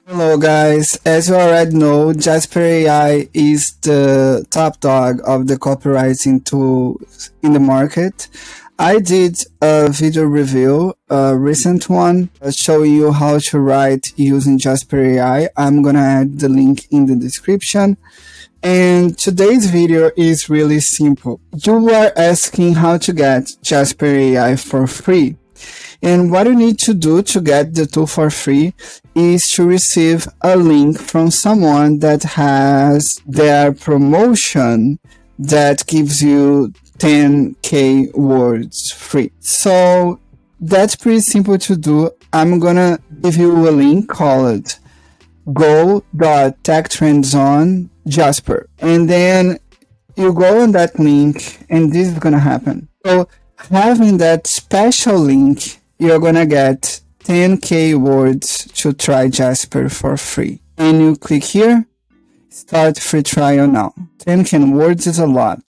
Hello guys, as you already know, Jasper AI is the top dog of the copywriting tool in the market. I did a video review, a recent one, showing you how to write using Jasper AI. I'm gonna add the link in the description. And today's video is really simple. You are asking how to get Jasper AI for free. And what you need to do to get the tool for free is to receive a link from someone that has their promotion that gives you 10k words free. So that's pretty simple to do. I'm gonna give you a link called go.techtrends.on.jasper, and then you go on that link and this is gonna happen. So having that special link, you're gonna get 10k words to try Jasper for free. And you click here, start free trial now. 10k words is a lot.